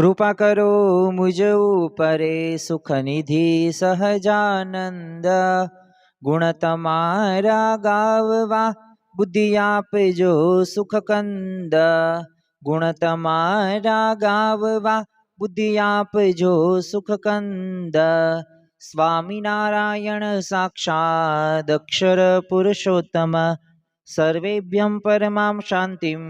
કૃપા કરો મુજ ઉપરે સુખ નિધિ સહજાનંદ, ગુણ તમારા ગાવવા બુદ્ધિ આપજો સુખ કંદ, ગુણ તમારા ગાવવા બુદ્ધિ આપજો સુખ કંદ. સ્વામિનારાયણ સાક્ષાદ અક્ષર પુરુષોત્તમ, સર્વેભ્યં પરમાં શાંતિમ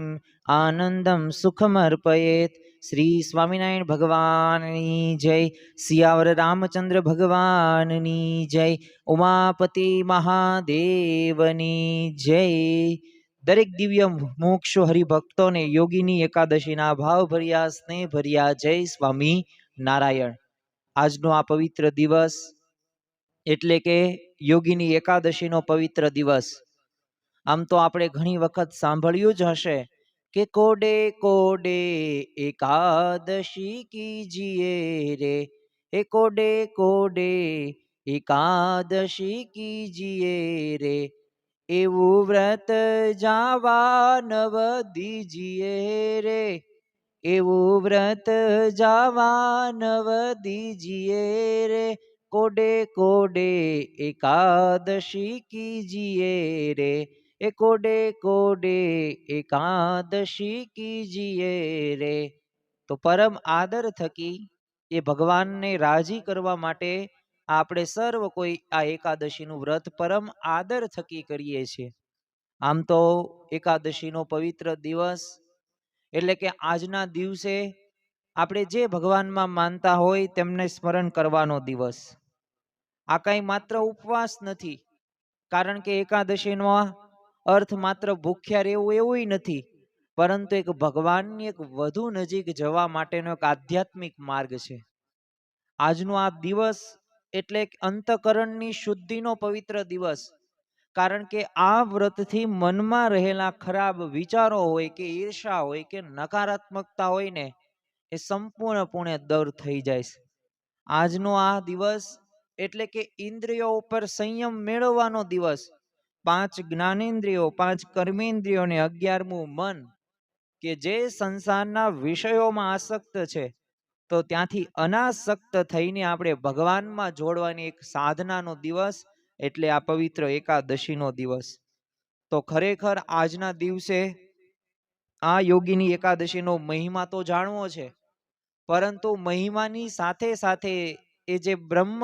આનંદમ સુખમર્પયેત. શ્રી સ્વામિનારાયણ ભગવાનની જય, સિયાવર રામચંદ્ર ભગવાનની જય, ઉમાપતિ મહાદેવની જય. દરેક દિવ્ય મોક્ષ હરિભક્તોને યોગીની એકાદશીના ભાવ ભર્યા સ્નેહ ભર્યા જય સ્વામી નારાયણ. આજનો આ પવિત્ર દિવસ એટલે કે યોગીની એકાદશીનો પવિત્ર દિવસ. આમ તો આપણે ઘણી વખત સાંભળ્યું જ હશે કે કોડે કોડે એકાદશી કીજીએ રે, એ કોડે કોડે એકાદશી કીજીએ રે, એવું વ્રત જાવા નવ દીજીએ રે, એવું વ્રત જાવા નવ દીજીએ રે, કોડે કોડે એકાદશી કીજીએ રે, એ કોડે કોડે એકાદશી કીજીએ રે. તો પરમ આદર થકી એ ભગવાનને રાજી કરવા માટે આપણે સર્વ કોઈ આ એકાદશીનું વ્રત પરમ આદર થકી કરીએ છીએ. આમ તો એકાદશીનો પવિત્ર દિવસ એટલે કે આજના દિવસે આપણે જે ભગવાનમાં માનતા હોય તેમને સ્મરણ કરવાનો દિવસ. આ કંઈ માત્ર ઉપવાસ નથી, કારણ કે એકાદશીનો અર્થ માત્ર ભૂખ્યા રહેવું એવું નથી, પરંતુ એક ભગવાનની એક વધુ નજીક જવા માટેનો એક આધ્યાત્મિક માર્ગ છે. આજનો આ દિવસ એટલે અંતઃકરણની શુદ્ધિનો પવિત્ર દિવસ, કારણ કે આ વ્રતથી મનમાં રહેલા ખરાબ વિચારો હોય કે ઈર્ષા હોય કે નકારાત્મકતા હોય ને, એ સંપૂર્ણપણે દૂર થઈ જાય છે. આજનો આ દિવસ એટલે કે ઇન્દ્રિયો ઉપર સંયમ મેળવવાનો દિવસ. 5 જ્ઞાનેન્દ્રિયો, 5 કર્મેન્દ્રિયો ને 11મું મન કે જે સંસારના વિષયોમાં આસક્ત છે, તો ત્યાંથી અનાસક્ત થઈને આપણે ભગવાનમાં જોડવાની એક સાધનાનો દિવસ એટલે આ પવિત્ર એકાદશીનો દિવસ. તો ખરેખર આજના દિવસે આ યોગીની એકાદશીનો મહિમા તો જાણવો છે, પરંતુ મહિમાની સાથે સાથે એ જે બ્રહ્મ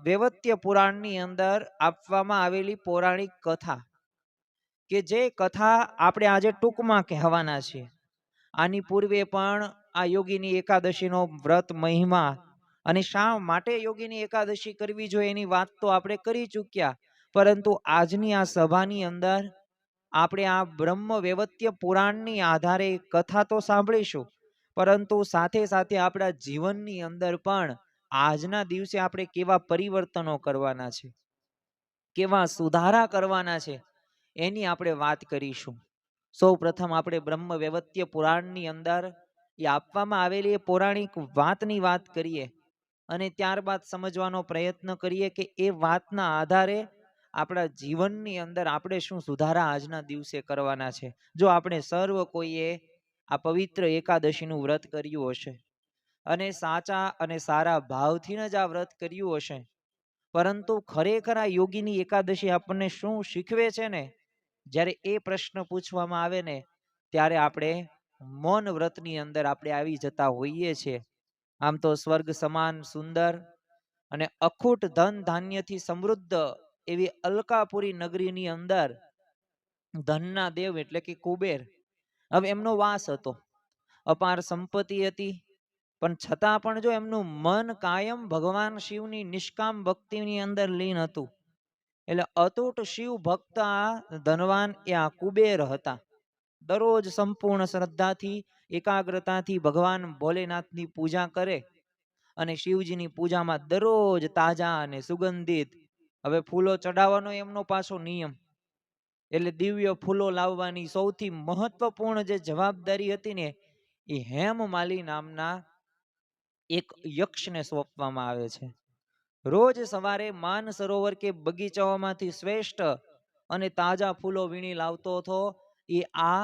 વૈવર્ત્ય પુરાણની અંદર આપવામાં આવેલી પૌરાણિક કથા, કે જે કથા આપણે આજે ટૂંકમાં કહેવાના છે. આની પૂર્વે પણ આ યોગીની એકાદશીનો વ્રત મહિમા અને શા માટે યોગીની એકાદશી કરવી જોઈએ એની વાત તો આપણે કરી ચૂક્યા, પરંતુ આજની આ સભાની અંદર આપણે આ બ્રહ્મ વૈવર્ત્ય પુરાણની આધારે કથા તો સાંભળીશું, પરંતુ સાથે સાથે આપણા જીવનની અંદર પણ આજના દિવસે આપણે કેવા પરિવર્તનો કરવાના છે, કેવા સુધારા કરવાના છે, એની આપણે વાત કરીશું. સૌ પ્રથમ આપણે બ્રહ્મ વૈવર્ત્ય પુરાણની અંદર એ આપવામાં આવેલી એ પૌરાણિક વાતની વાત કરીએ અને ત્યારબાદ સમજવાનો પ્રયત્ન કરીએ કે એ વાતના આધારે આપણા જીવનની અંદર આપણે શું સુધારા આજના દિવસે કરવાના છે. જો આપણે સર્વ કોઈએ આ પવિત્ર એકાદશીનું વ્રત કર્યું હશે અને સાચા અને સારા ભાવથી જ આ વ્રત કર્યું હશે, પરંતુ ખરેખર આ યોગીની એકાદશી આપણને શું શીખવે છે ને, જ્યારે એ પ્રશ્ન પૂછવામાં આવે ને ત્યારે આપણે મૌન વ્રતની અંદર આપણે આવી જતા હોઈએ છીએ. આમ તો સ્વર્ગ સમાન સુંદર અને અખૂટ ધન ધાન્યથી સમૃદ્ધ એવી અલકાપુરી નગરીની અંદર ધનના દેવ એટલે કે કુબેર, હવે એમનો વાસ હતો, અપાર સંપત્તિ હતી, પણ છતાં પણ જો એમનું મન કાયમ ભગવાન શિવની નિષ્કામ ભક્તિની અંદર લીન હતું. એટલે અતૂટ શિવ ભક્ત આ ધનવાન એ આ કુબેર હતા. દરરોજ સંપૂર્ણ શ્રદ્ધાથી એકાગ્રતાથી ભગવાન ભોલેનાથની પૂજા કરે અને શિવજીની પૂજામાં દરરોજ તાજા અને સુગંધિત હવે ફૂલો ચડાવવાનો એમનો પાછો નિયમ, એટલે દિવ્ય ફૂલો લાવવાની સૌથી મહત્વપૂર્ણ જે જવાબદારી હતી ને, એ હેમમાલી નામના એક યક્ષને સોંપવામાં આવે છે. રોજ સવારે માન સરોવર કે બગીચાઓમાંથી શ્રેષ્ઠ અને તાજા ફૂલો વીણી લાવતો હતો એ આ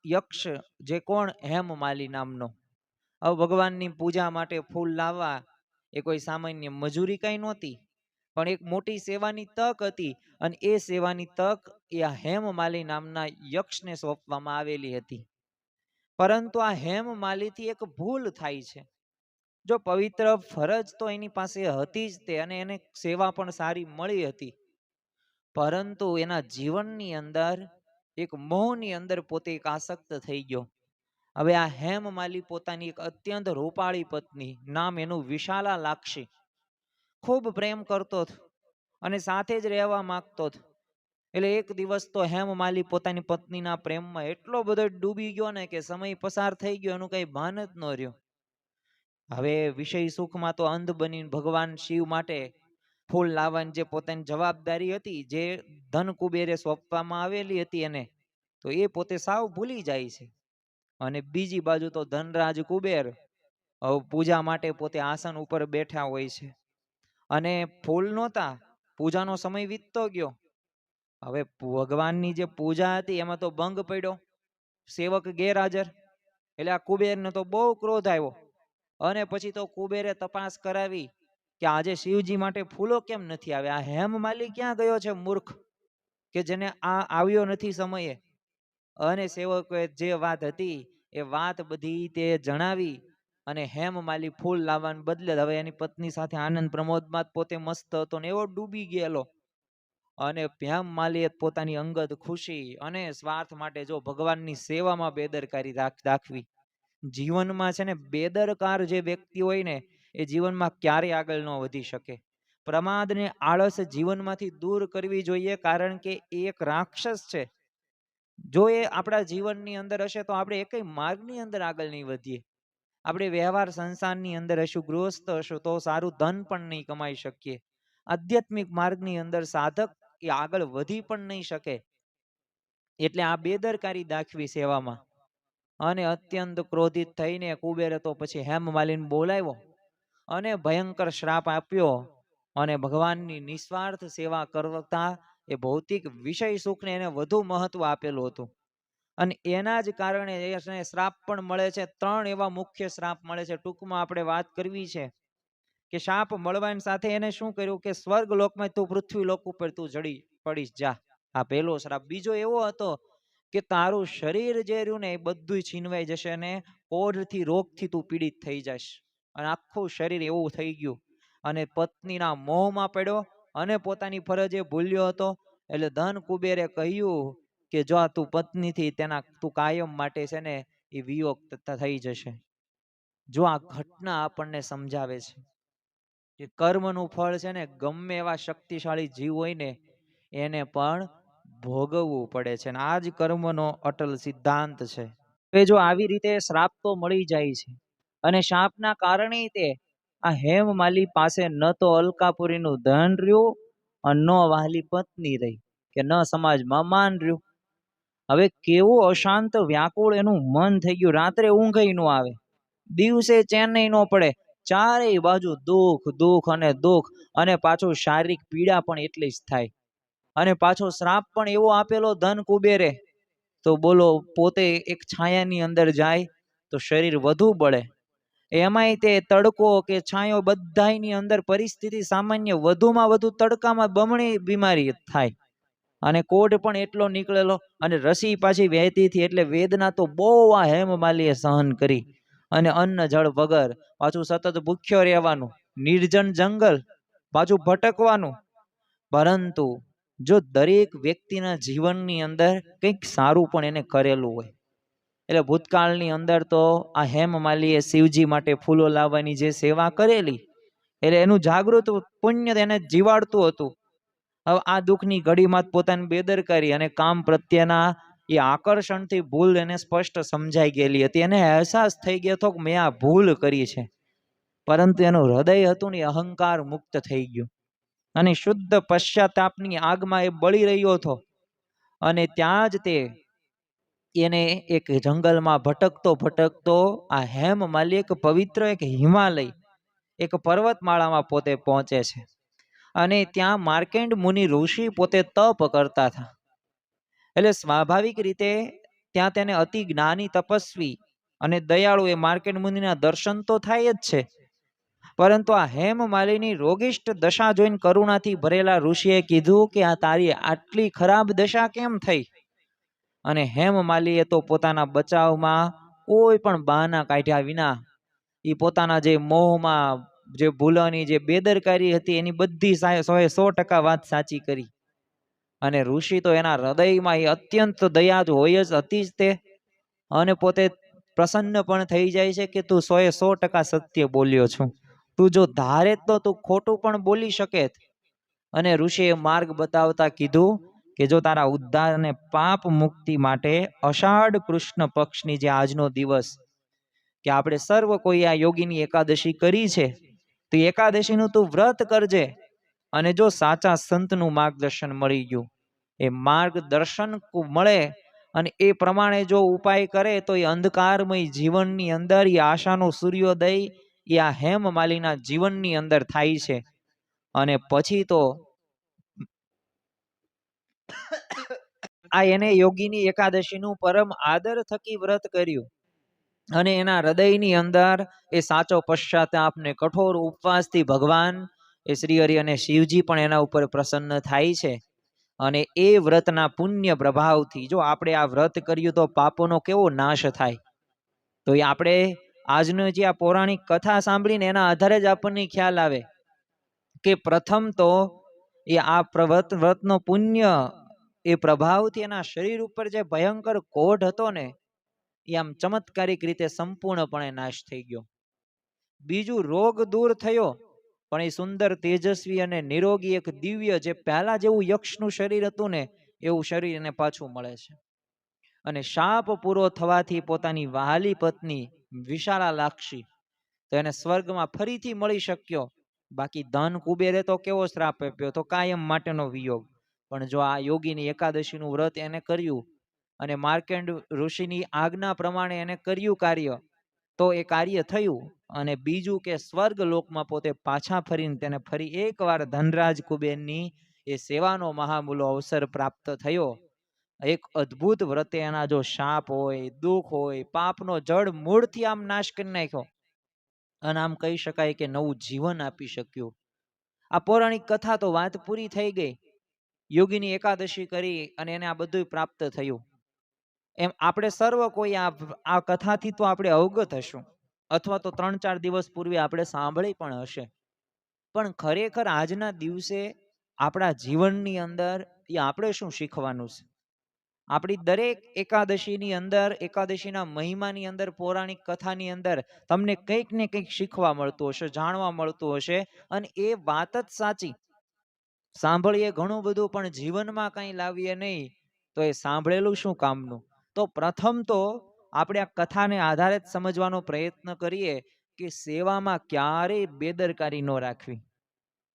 યક્ષ, જે કોણ હેમમાલી નામનો. હવે ભગવાનની પૂજા માટે ફૂલ લાવવા એ કોઈ સામાન્ય મજૂરી કઈ નહોતી, પણ એક મોટી સેવાની તક હતી. અને એ સેવાની તક એ આ હેમમાલી નામના યક્ષને સોંપવામાં આવેલી હતી. પરંતુ આ હેમમાલીથી એક ભૂલ થાય છે. જો પવિત્ર ફરજ તો એની પાસે હતી જ તે, અને એને સેવા પણ સારી મળી હતી, પરંતુ એના જીવનની અંદર એક મોહની અંદર પોતે એક આસક્ત થઈ ગયો. હવે આ હેમમાલી પોતાની એક અત્યંત રૂપાળી પત્ની, નામ એનું વિશાલા લાક્ષી, ખૂબ પ્રેમ કરતો હતો અને સાથે જ રહેવા માંગતો હતો. એટલે એક દિવસ તો હેમમાલી પોતાની પત્નીના પ્રેમમાં એટલો બધો ડૂબી ગયો ને કે સમય પસાર થઈ ગયો, એનું કઈ ભાન જ ન રહ્યું. હવે વિષય સુખમાં તો અંધ બનીને ભગવાન શિવ માટે ફૂલ લાવવાની જે પોતાની જવાબદારી હતી, જે ધન કુબેરે સોંપવામાં આવેલી હતી એને, તો એ પોતે સાવ ભૂલી જાય છે. અને બીજી બાજુ તો ધનરાજ કુબેર પૂજા માટે પોતે આસન ઉપર બેઠા હોય છે, અને ફૂલ નહોતા, પૂજાનો સમય વીતતો ગયો. હવે ભગવાનની જે પૂજા હતી એમાં તો ભંગ પડ્યો, સેવક ગેરહાજર. એટલે આ કુબેરને તો બહુ ક્રોધ આવ્યો, અને પછી તો કુબેરે તપાસ કરાવી કે આજે શિવજી માટે ફૂલો કેમ નથી આવ્યા, આ હેમમાલી ક્યાં ગયો છે મૂર્ખ, કે જેને આ આવ્યો નથી સમયે. અને સેવકોએ જે વાત હતી એ વાત બધી તે જણાવી, અને હેમમાલી ફૂલ લાવવાને બદલે હવે એની પત્ની સાથે આનંદ પ્રમોદમાં પોતે મસ્ત હતો ને એવો ડૂબી ગયેલો. અને હેમમાલીએ પોતાની અંગત ખુશી અને સ્વાર્થ માટે જો ભગવાનની સેવામાં બેદરકારી દાખવી. જીવનમાં છે ને બેદરકાર જે વ્યક્તિ હોય ને એ જીવનમાં ક્યારેય આગળ ન વધી શકે. પ્રમાદ ને આળસ જીવનમાંથી દૂર કરવી જોઈએ, કારણ કે એ એક રાક્ષસ છે. જો એ આપણા જીવનની અંદર હશે તો આપણે એકય માર્ગની અંદર આગળ નહીં વધીએ. આપણે વ્યવહાર સંસારની અંદર હશું, ગૃહસ્થ હશું, તો સારું ધન પણ નહીં કમાઈ શકીએ. આધ્યાત્મિક માર્ગની અંદર સાધક એ આગળ વધી પણ નહીં શકે. એટલે આ બેદરકારી દાખવી સેવામાં. અને અત્યંત ક્રોધિત થઈને કુબેરે તો પછી હેમમાલીને બોલાવ્યો અને ભયંકર શ્રાપ આપ્યો. અને ભગવાનની નિસ્વાર્થ સેવા કરતા એ ભૌતિક વિષય સુખને એને વધુ મહત્વ આપેલું હતું. અને એના જ કારણે એને શ્રાપ પણ મળે છે. 3 એવા મુખ્ય શ્રાપ મળે છે. ટૂંકમાં આપણે વાત કરવી છે કે શાપ મળવાની સાથે એને શું કર્યું કે સ્વર્ગ લોકમાં તું પૃથ્વી લોક ઉપર તું જડી પડીશ જા. આ પહેલો શ્રાપ. બીજો એવો હતો કે તારું શરીર જે રહ્યું ને એ બધું છીનવાઈ જશે, અને કોઢથી રોગથી તું પીડિત થઈ જશ. અને આખું શરીર એવું થઈ ગયું. અને પત્નીના મોહમાં પડ્યો અને પોતાની ફરજે ભૂલ્યો હતો. એટલે ધન કુબેરે કહ્યું કે જો તું પત્નીથી તું કાયમ માટે છે ને એ વિયોગ થઈ જશે. જો આ ઘટના આપણને સમજાવે છે કે કર્મનું ફળ છે ને ગમે એવા શક્તિશાળી જીવ હોય ને એને પણ ભોગવવું પડે છે. અને આ જ કર્મનો અટલ સિદ્ધાંત છે. હવે જો આવી રીતે શ્રાપ તો મળી જાય છે, અને શાપના કારણે તે આ હેમમાલી પાસે ન તો અલકાપુરીનું ધન રહ્યું, અને ન વહાલી પત્ની રહી, કે ન સમાજમાં માન રહ્યું. હવે કેવું અશાંત વ્યાકુળ એનું મન થઈ ગયું. રાત્રે ઊંઘ ન આવે, દિવસે ચેન ન પડે, ચારેય બાજુ દુઃખ દુઃખ અને દુઃખ. અને પાછું શારીરિક પીડા પણ એટલી જ થાય. અને પાછો શ્રાપ પણ એવો આપેલો ધન કુબેરે, તો બોલો પોતે એક છાયાની અંદર જાય તો શરીર વધુ બળે. એમાંય તે તડકો કે છાંયો બધાની અંદર પરિસ્થિતિ સામાન્ય, વધુમાં વધુ તડકામાં બમણી બીમારી થાય. અને કોઢ પણ એટલો નીકળેલો, અને રસી પાછી વહેતી હતી. એટલે વેદના તો બહુ આ હેમમાલીએ સહન કરી. અને અન્ન જળ વગર પાછું સતત ભૂખ્યો રહેવાનું, નિર્જન જંગલ, પાછું ભટકવાનું. પરંતુ જો દરેક વ્યક્તિના જીવનની અંદર કંઈક સારું પણ એને કરેલું હોય, એટલે ભૂતકાળની અંદર તો આ હેમમાલીએ શિવજી માટે ફૂલો લાવવાની જે સેવા કરેલી, એટલે એનું જાગૃત પુણ્ય એને જીવાડતું હતું. હવે આ દુઃખની ઘડીમાં પોતાની બેદરકારી અને કામ પ્રત્યેના એ આકર્ષણથી ભૂલ એને સ્પષ્ટ સમજાઈ ગયેલી હતી. એને અહેસાસ થઈ ગયો હતો કે મેં આ ભૂલ કરી છે. પરંતુ એનું હૃદય હતું ને અહંકાર મુક્ત થઈ ગયું, અને શુદ્ધ પશ્ચાતાપની આગમાં એ બળી રહ્યો હતો. અને ત્યાં જ તે એને એક જંગલમાં ભટકતો ભટકતો આ હેમમાલી એક પવિત્ર એક હિમાલય, એક પર્વતમાળામાં પોતે પહોંચે છે. અને ત્યાં માર્કેન્ડ મુનિ ઋષિ પોતે તપ કરતા હતા. એટલે સ્વાભાવિક રીતે ત્યાં તેને અતિ જ્ઞાની તપસ્વી અને દયાળુ એ માર્કેટ મુનિના દર્શન તો થાય જ છે, પરંતુ આ હેમમાલીની રોગિષ્ટ દશા જોઈને કરુણાથી ભરેલા ઋષિએ કીધું કે આ તારી આટલી ખરાબ દશા કેમ થઈ? અને હેમમાલીએ તો પોતાના બચાવમાં કોઈ પણ બહાના કાઢ્યા વિના એ પોતાના જે મોહમાં જે ભૂલની જે બેદરકારી હતી એની બધી 100% વાત સાચી કરી. અને ઋષિ તો એના હૃદયમાં એ અત્યંત દયા હોય જ હતી જ તે, અને પોતે પ્રસન્ન પણ થઈ જાય છે કે તું 100% સત્ય બોલ્યો છું, તું જો ધારે તો તું ખોટું પણ બોલી શકે. અને ઋષિએ માર્ગ બતાવતા કીધું કે જો તારા ઉદ્ધાર અને પાપ મુક્તિ માટે અષાઢ કૃષ્ણ પક્ષની જે આજનો દિવસ કે આપણે સર્વ કોઈ આ યોગીની એકાદશી કરી છે, તો એકાદશીનું તું વ્રત કરજે. અને જો સાચા સંતનું માર્ગદર્શન મળી ગયું, એ માર્ગદર્શન મળે અને એ પ્રમાણે જો ઉપાય કરે તો એ અંધકારમય જીવનની અંદર એ આશાનો સૂર્યોદય એ આ હેમમાલીના જીવનની અંદર થાય છે. અને પછી તો આ એને યોગીની એકાદશીનું પરમ આદર થકી વ્રત કર્યું, અને એના હૃદયની અંદર એ સાચો પશ્ચાતાપ ને કઠોર ઉપવાસથી ભગવાન એ શ્રી હરિ અને શિવજી પણ એના ઉપર પ્રસન્ન થાય છે. અને એ વ્રતના પુણ્ય પ્રભાવથી જો આપણે આ વ્રત કર્યું તો પાપોનો કેવો નાશ થાય. તો એ આપણે આજનો જે આ પૌરાણિક કથા સાંભળીને એના આધારે જ આપણને ખ્યાલ આવે કે પ્રથમ તો એ આ વ્રતનો પુણ્ય એ પ્રભાવથી એના શરીર ઉપર જે ભયંકર કોઢ હતો ને એ આમ ચમત્કારિક રીતે સંપૂર્ણપણે નાશ થઈ ગયો. બીજું, રોગ દૂર થયો, પણ એ સુંદર તેજસ્વી અને નિરોગી એક દિવ્ય જે પહેલા જેવું યક્ષનું શરીર હતું ને એવું શરીર એને પાછું મળે છે. અને શાપ પૂરો થવાથી પોતાની વહાલી પત્ની વિશાલાક્ષી તો એને સ્વર્ગમાં ફરીથી મળી શક્યો. બાકી ધન કુબેરે તો કેવો શ્રાપ આપ્યો, તો કાયમ માટેનો વિયોગ. પણ જો આ યોગીની એકાદશીનું વ્રત એને કર્યું અને માર્કેન્ડ ઋષિની આજ્ઞા પ્રમાણે એને કર્યું કાર્ય, તો એ કાર્ય થયું. અને બીજું કે સ્વર્ગ લોકમાં પોતે પાછા ફરીને તેને ફરી એકવાર ધનરાજ કુબેરની એ સેવાનો મહામૂલો અવસર પ્રાપ્ત થયો. એક અદ્ભુત વ્રતે એના જો શાપ હોય, દુઃખ હોય, પાપનો જડ મૂળથી આમ નાશ કરી નાખ્યો, અને આમ કહી શકાય કે નવું જીવન આપી શક્યું. આ પૌરાણિક કથા તો વાત પૂરી થઈ ગઈ. યોગીની એકાદશી કરી અને એને આ બધું પ્રાપ્ત થયું. એમ આપણે સર્વ કોઈ આ કથાથી તો આપણે અવગત હશું, અથવા તો 3-4 દિવસ પૂર્વે આપણે સાંભળી પણ હશે. પણ ખરેખર આજના દિવસે આપણા જીવનની અંદર એ આપણે શું શીખવાનું છે? આપણી દરેક એકાદશીની અંદર, એકાદશીના મહિમાની અંદર, પૌરાણિક કથાની અંદર તમને કંઈક ને કંઈક શીખવા મળતું હશે, જાણવા મળતું હશે. અને એ વાત જ સાચી, સાંભળીએ ઘણું બધું પણ જીવનમાં કંઈ લાવીએ નહીં તો એ સાંભળેલું શું કામનું? તો પ્રથમ તો આપણે આ કથાને આધારે જ સમજવાનો પ્રયત્ન કરીએ કે સેવામાં ક્યારેય બેદરકારી ન રાખવી.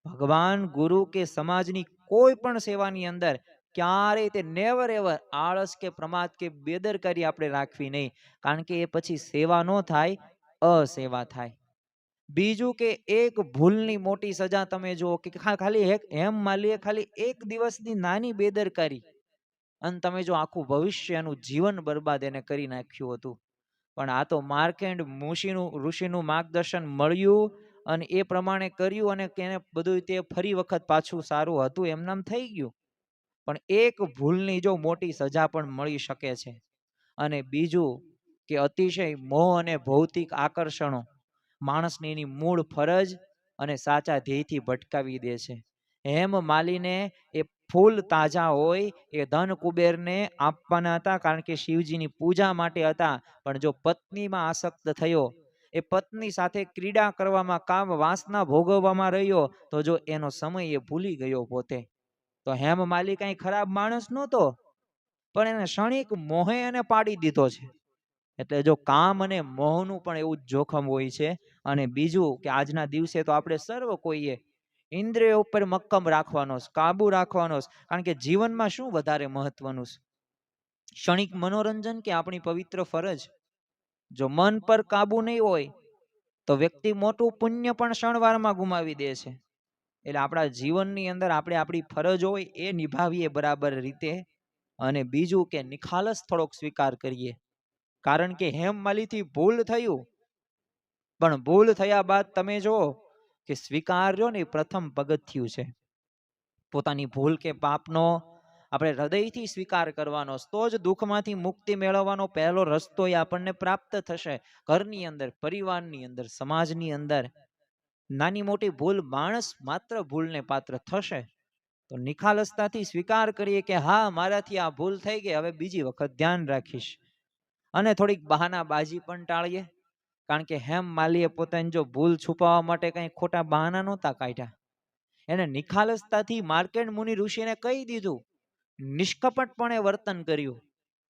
ભગવાન, ગુરુ કે સમાજની કોઈ પણ સેવાની અંદર ક્યારેય તે નેવર એવર આળસ કે પ્રમાદ કે બેદરકારી આપણે રાખવી નહીં, કારણ કે એ પછી સેવા ન થાય, અસેવા થાય. બીજું કે એક ભૂલની મોટી સજા તમે જુઓ કે ખાલી હેમમાલીએ ખાલી એક દિવસની નાની બેદરકારી અને તમે જો આખું ભવિષ્યનું જીવન બરબાદ એને કરી નાખ્યું હતું. પણ આ તો માર્કેન્ડ ઋષિનું માર્ગદર્શન મળ્યું અને એ પ્રમાણે કર્યું, અને એને બધું તે ફરી વખત પાછું સારું હતું એમનામ થઈ ગયું. પણ એક ભૂલની જો મોટી સજા પણ મળી શકે છે. અને બીજું કે અતિશય મોહ અને ભૌતિક આકર્ષણો માણસની એની મૂળ ફરજ અને સાચા ધ્યેયથી ભટકાવી દે છે. હેમમાલીને એ ફૂલ તાજા હોય એ ધન કુબેરને આપવાના હતા, કારણ કે શિવજીની પૂજા માટે હતા. પણ જો પત્નીમાં આસક્ત થયો, એ પત્ની સાથે ક્રીડા કરવામાં, કામ વાસના ભોગવવામાં રહ્યો, તો જો એનો સમય એ ભૂલી ગયો પોતે. તો હેમમાલી કઈ ખરાબ માણસ નહોતો, પણ એને ક્ષણિક મોહે એને પાડી દીધો છે. એટલે જો કામ અને મોહનું પણ એવું જ જોખમ હોય છે. અને બીજું કે આજના દિવસે તો આપણે સર્વ કોઈએ ઇન્દ્રિયો ઉપર મક્કમ રાખવાનો, કાબુ રાખવાનો. કારણ કે જીવનમાં શું વધારે મહત્વનું છે, ક્ષણિક મનોરંજન કે આપણી પવિત્ર ફરજ? જો મન પર કાબુ નહીં હોય તો વ્યક્તિ મોટું પુણ્ય પણ ક્ષણવારમાં ગુમાવી દે છે. એટલે આપણા જીવનની અંદર આપણે આપણી ફરજ હોય એ નિભાવીએ બરાબર રીતે. અને બીજું કે નિખાલસ થોડોક સ્વીકાર કરીએ કારણ કે હેમમાલીથી ભૂલ થયું, પણ ભૂલ થયા બાદ તમે જુઓ કે સ્વીકાર રહ્યો ને પ્રથમ પગથિયું છે. પોતાની ભૂલ કે પાપનો આપણે હૃદયથી સ્વીકાર કરવાનો, તો જ દુઃખમાંથી મુક્તિ મેળવવાનો પહેલો રસ્તો એ આપણને પ્રાપ્ત થશે. ઘરની અંદર, પરિવારની અંદર, સમાજની અંદર નાની મોટી ભૂલ, માણસ માત્ર ભૂલને પાત્ર થશે તો નિખાલસતાથી સ્વીકાર કરીએ કે હા, મારાથી આ ભૂલ થઈ ગઈ, હવે બીજી વખત ધ્યાન રાખીશ. અને થોડીક બહાનાબાજી પણ ટાળીએ, કારણ કે હેમમાલીએ પોતાની જો ભૂલ છુપાવવા માટે કઈ ખોટા બહાના નહોતા કાઢ્યા. એને નિખાલસતાથી માર્કેન્ડ મુનિ ઋષિને કહી દીધું, નિષ્કપટપણે વર્તન કર્યું,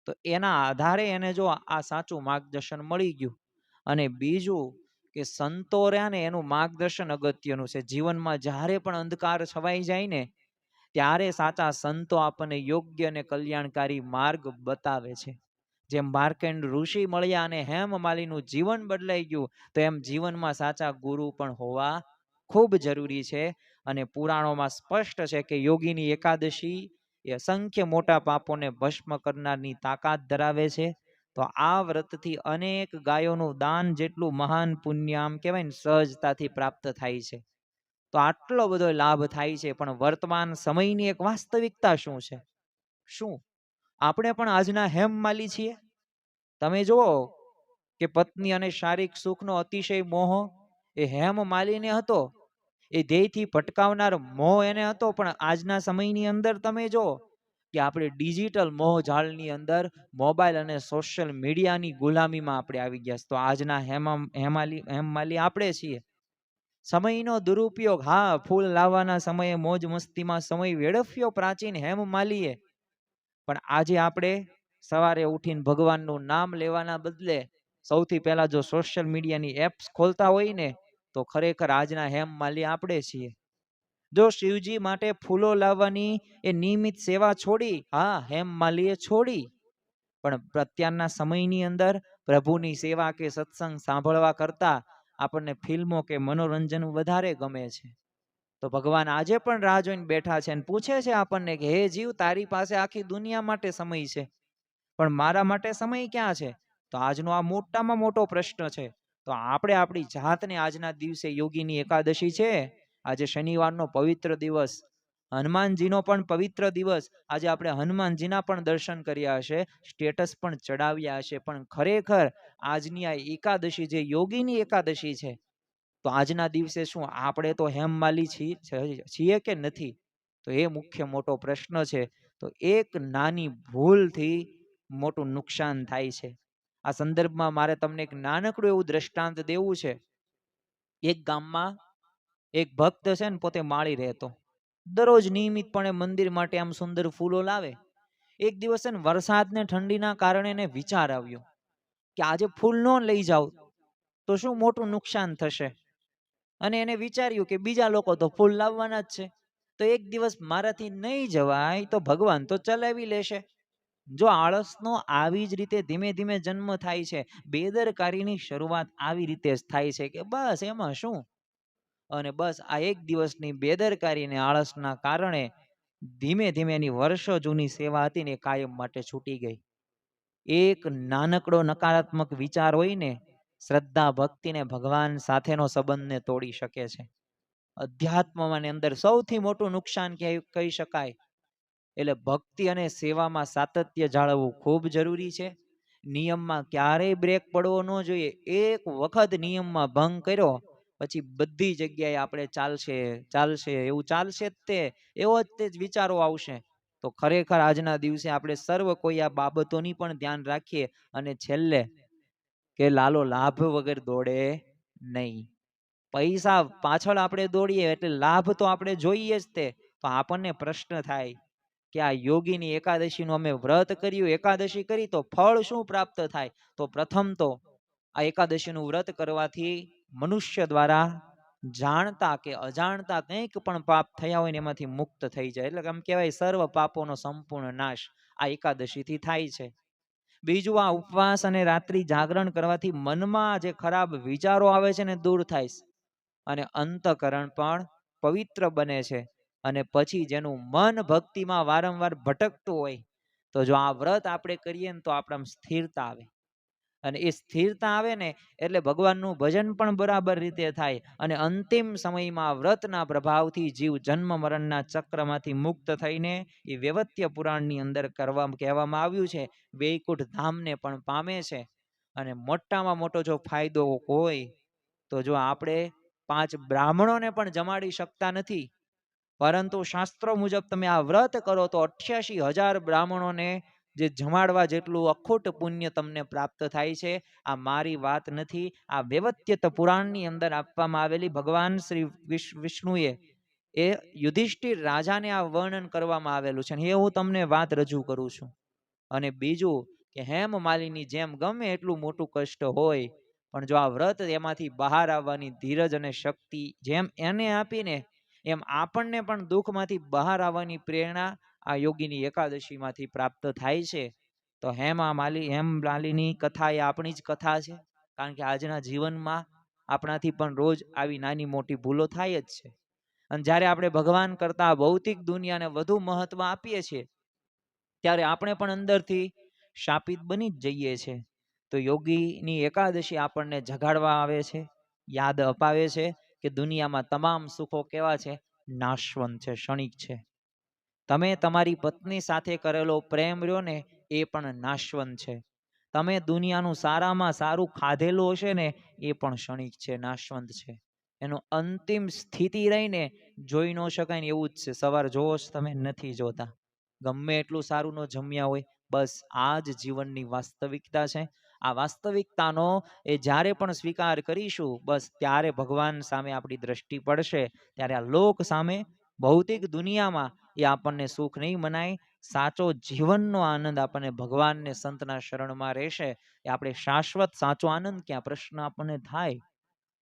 તો એના આધારે એને જો આ સાચું માર્ગદર્શન મળી ગયું. અને બીજું કે સંતો રહ્યા ને એનું માર્ગદર્શન અગત્યનું છે. જીવનમાં જ્યારે પણ અંધકાર છવાઈ જાય ને ત્યારે સાચા સંતો આપણને યોગ્ય અને કલ્યાણકારી માર્ગ બતાવે છે. જેમ માર્કેન્ડ ઋષિ મળ્યા અને હેમમાલીનું જીવન બદલાઈ ગયું, તો એમ જીવનમાં સાચા ગુરુ પણ હોવા ખૂબ જરૂરી છે. અને પુરાણોમાં સ્પષ્ટ છે કે યોગીની એકાદશી એ અસંખ્ય મોટા પાપોને ભસ્મ કરનારની તાકાત ધરાવે છે. તો આ વ્રતથી અનેક ગાયોનું દાન જેટલું મહાન પુણ્ય આમ કહેવાય ને સહજતાથી પ્રાપ્ત થાય છે. તો આટલો બધો લાભ થાય છે. પણ વર્તમાન સમયની એક વાસ્તવિકતા શું છે? શું આપણે પણ આજના હેમમાલી છીએ? તમે જુઓ કે પત્ની અને શારીરિક સુખનો અતિશય મોહ એ હેમમાલીને હતો. એ ધ્યેયથી ભટકાવનાર મોહ એને હતો. પણ આજના સમયની અંદર તમે જો કે આપણે ડિજિટલ મોહજાળની અંદર મોબાઈલ અને સોશિયલ મીડિયાની ગુલામીમાં આપણે આવી ગયા. તો આજના હેમમાલી આપણે છીએ. સમયનો દુરુપયોગ, હા, ફૂલ લાવવાના સમયે મોજ મસ્તીમાં સમય વેડફ્યો પ્રાચીન હેમમાલીએ, પણ આજે આપણે સવારે ઉઠીને ભગવાનનું નામ લેવાના બદલે સૌથી પહેલા જો સોશિયલ મીડિયાની એપ્સ ખોલતા હોય ને તો ખરેખર આજના હેમમાલી આપણે છીએ. જો શિવજી માટે ફૂલો લાવવાની એ નિયમિત સેવા છોડી, હા, હેમમાલીએ છોડી, પણ અત્યારના સમયની અંદર પ્રભુની સેવા કે સત્સંગ સાંભળવા કરતા આપણને ફિલ્મો કે મનોરંજન વધારે ગમે છે. તો ભગવાન આજે પણ રાહ જોઈને બેઠા છે અને પૂછે છે આપણને કે હે જીવ, તારી પાસે આખી દુનિયા માટે સમય છે, પણ મારા માટે સમય ક્યાં છે? તો આજનો આ મોટામાં મોટો પ્રશ્ન છે. તો આપણે આપણી જાતને આજના દિવસે, યોગીની એકાદશી છે, આજે શનિવારનો પવિત્ર દિવસ, હનુમાનજીનો પણ પવિત્ર દિવસ, આજે આપણે હનુમાનજીના પણ દર્શન કર્યા હશે, સ્ટેટસ પણ ચડાવ્યા હશે, પણ ખરેખર આજની આ એકાદશી જે યોગીની એકાદશી છે, તો આજના દિવસે શું આપણે તો હેમમાલી છીએ કે નથી? તો એ મુખ્ય મોટો પ્રશ્ન છે. તો એક નાની ભૂલથી મોટું નુકસાન થાય છે. આ સંદર્ભમાં મારે તમને એક નાનકડું એવું દ્રષ્ટાંત દેવું છે. એક ગામમાં એક ભક્ત છે ને, પોતે માળી રહેતો, દરરોજ નિયમિતપણે મંદિર માટે આમ સુંદર ફૂલો લાવે. એક દિવસ છે ને વરસાદને ઠંડીના કારણે એને વિચાર આવ્યો કે આજે ફૂલ ન લઈ જાવ તો શું મોટું નુકસાન થશે. અને એને વિચાર્યું કે બીજા લોકો તો ફૂલ લાવવાના જ છે, તો એક દિવસ મારાથી નહીં જવાય તો ભગવાન તો ચલાવી લેશે. જો આળસનો આવી જ રીતે ધીમે ધીમે જન્મ થાય છે, બેદરકારીની શરૂઆત આવી રીતે જ થાય છે કે બસ એમાં શું. અને બસ આ એક દિવસની બેદરકારી અને આળસના કારણે ધીમે ધીમે એની વર્ષો જૂની સેવા હતી ને કાયમ માટે છૂટી ગઈ. એક નાનકડો નકારાત્મક વિચાર હોય ને, શ્રદ્ધા ભક્તિને ભગવાન સાથેનો સંબંધને તોડી શકે છે. અધ્યાત્મની અંદર સૌથી મોટું નુકસાન કહી શકાય. એટલે ભક્તિ અને સેવામાં સાતત્ય જાળવવું ખૂબ જરૂરી છે. નિયમમાં ક્યારેય બ્રેક પડવો ન જોઈએ. એક વખત નિયમમાં ભંગ કર્યો પછી બધી જગ્યાએ આપણે ચાલશે એવું ચાલશે જ તે, એવો જ તે જ વિચારો આવશે. તો ખરેખર આજના દિવસે આપણે સર્વ કોઈ આ બાબતોની પણ ધ્યાન રાખીએ. અને છેલ્લે કે લાલો લાભ વગર દોડે નહીં. પૈસા પાછળ આપણે દોડીએ એટલે લાભ તો આપણે જોઈએ જ તે. તો આપણને પ્રશ્ન થાય કે આ યોગીની એકાદશીનું અમે વ્રત કર્યું, એકાદશી કરી, તો ફળ શું પ્રાપ્ત થાય? તો પ્રથમ તો આ એકાદશીનું વ્રત કરવાથી મનુષ્ય દ્વારા જાણતા કે અજાણતા કંઈક પણ પાપ થયા હોય ને એમાંથી મુક્ત થઈ જાય. એટલે આમ કહેવાય સર્વ પાપોનો સંપૂર્ણ નાશ આ એકાદશીથી થાય છે. બીજું, આ ઉપવાસ અને રાત્રિ જાગરણ કરવાથી મનમાં જે ખરાબ વિચારો આવે છે ને દૂર થાય છે, અને અંતકરણ પણ પવિત્ર બને છે. અને પછી જેનું મન ભક્તિમાં વારંવાર ભટકતું હોય, તો જો આ વ્રત આપણે કરીએ ને તો આપણામાં સ્થિરતા આવે. અને એ સ્થિરતા આવે ને એટલે ભગવાનનું ભજન પણ બરાબર રીતે થાય અને અંતિમ સમયમાં વ્રતના પ્રભાવથી જીવ જન્મ મરણના ચક્રમાંથી મુક્ત થઈને એ વૈવત્ય પુરાણની અંદર કહેવામાં આવ્યું છે વૈકુંઠ ધામને પણ પામે છે. અને મોટામાં મોટો જો ફાયદો હોય તો જો આપણે 5 બ્રાહ્મણોને પણ જમાડી શકતા નથી, પરંતુ શાસ્ત્રો મુજબ તમે આ વ્રત કરો તો 88,000 બ્રાહ્મણોને જે જમાડવા જેટલું અખૂટ પુણ્ય તમને પ્રાપ્ત થાય છે. આ મારી વાત નથી, આ વૈવત્ય પુરાણની અંદર આપવામાં આવેલી ભગવાન શ્રી વિષ્ણુએ એ યુધિષ્ઠિર રાજાને આ વર્ણન કરવામાં આવેલું છે. એ હું તમને વાત રજૂ કરું છું. અને બીજું કે હેમ માલીની જેમ ગમે એટલું મોટું કષ્ટ હોય, પણ જો આ વ્રત એમાંથી બહાર આવવાની ધીરજ અને શક્તિ જેમ એને આપીને એમ આપણને પણ દુઃખમાંથી બહાર આવવાની પ્રેરણા આ યોગીની એકાદશીમાંથી પ્રાપ્ત થાય છે. તો હેમ માલીની કથા એ આપણી જ કથા છે, કારણ કે આજના જીવનમાં આપણાથી પણ રોજ આવી નાની મોટી ભૂલો થાય જ છે. અને જ્યારે આપણે ભગવાન કરતા ભૌતિક દુનિયાને વધુ મહત્વ આપીએ છીએ ત્યારે આપણે પણ અંદરથી શાપિત બની જ જઈએ છીએ. તો યોગીની એકાદશી આપણને જગાડવા આવે છે, યાદ અપાવે છે કે દુનિયામાં તમામ સુખો કેવા છે? નાશવંત છે, ક્ષણિક છે. તમે તમારી પત્ની સાથે કરેલો પ્રેમ રહ્યો ને એ પણ નાશવંત છે. તમે દુનિયાનું સારામાં સારું ખાધેલું હશે ને એ પણ ક્ષણિક છે, નાશવંત છે. એનો અંતિમ સ્થિતિ રહીને જોઈ ન શકાય ને એવું જ છે. સવાર જોવો જ તમે નથી જોતા, ગમે એટલું સારું ન જમ્યા હોય, બસ આ જ જીવનની વાસ્તવિકતા છે. આ વાસ્તવિકતાનો એ જ્યારે પણ સ્વીકાર કરીશું બસ ત્યારે ભગવાન સામે આપણી દ્રષ્ટિ પડશે, ત્યારે આ લોક સામે ભૌતિક દુનિયામાં એ આપણને સુખ નહીં મનાય. સાચો જીવનનો આનંદ આપણને ભગવાનને સંતના શરણમાં રહેશે. એ આપણે શાશ્વત સાચો આનંદ ક્યાં? પ્રશ્ન આપણને થાય.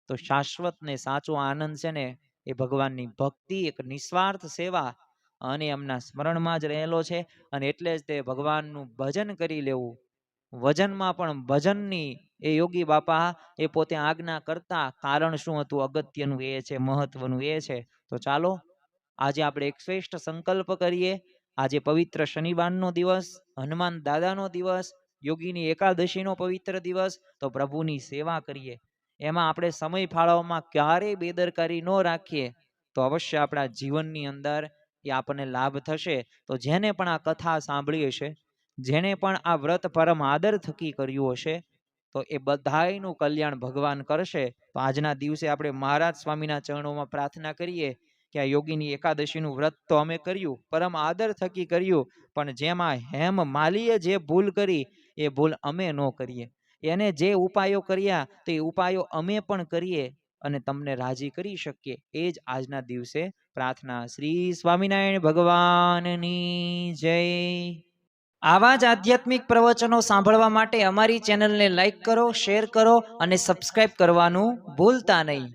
તો શાશ્વત ને સાચો આનંદ છે ને એ ભગવાનની ભક્તિ, એક નિસ્વાર્થ સેવા અને એમના સ્મરણમાં જ રહેલો છે. અને એટલે જ તે ભગવાનનું ભજન કરી લેવું, વજનમાં પણ ભજનની એ યોગી બાપા એ પોતે આજ્ઞા કરતા. કારણ શું હતું? અગત્યનું એ છે, મહત્વનું એ છે. તો ચાલો આજે આપણે એક શ્રેષ્ઠ સંકલ્પ કરીએ. આજે પવિત્ર શનિવારનો દિવસ, હનુમાન દાદાનો દિવસ, યોગીની એકાદશીનો પવિત્ર દિવસ, તો પ્રભુની સેવા કરીએ. એમાં આપણે સમય ફાળવવામાં ક્યારેય બેદરકારી ન રાખીએ તો અવશ્ય આપણા જીવનની અંદર એ આપણને લાભ થશે. તો જેને પણ આ કથા સાંભળી હશે, જેને પણ આ વ્રત પરમ આદર થકી કર્યું હશે, તો એ બધાયનું કલ્યાણ ભગવાન કરશે. તો આજના દિવસે આપણે મહારાજ સ્વામીના ચરણોમાં પ્રાર્થના કરીએ કે આ યોગીની એકાદશીનું વ્રત તો અમે કર્યું, પરમ આદર થકી કર્યું, પણ જેમાં હેમ માલીએ જે ભૂલ કરી એ ભૂલ અમે ન કરીએ. એને જે ઉપાયો કર્યા તો એ ઉપાયો અમે પણ કરીએ અને તમને રાજી કરી શકીએ. એ જ આજના દિવસે પ્રાર્થના. શ્રી સ્વામિનારાયણ ભગવાનની જય. આવા જ આધ્યાત્મિક પ્રવચનો સાંભળવા માટે અમારી ચેનલને લાઈક કરો, શેર કરો અને સબસ્ક્રાઇબ કરવાનું ભૂલતા નહીં.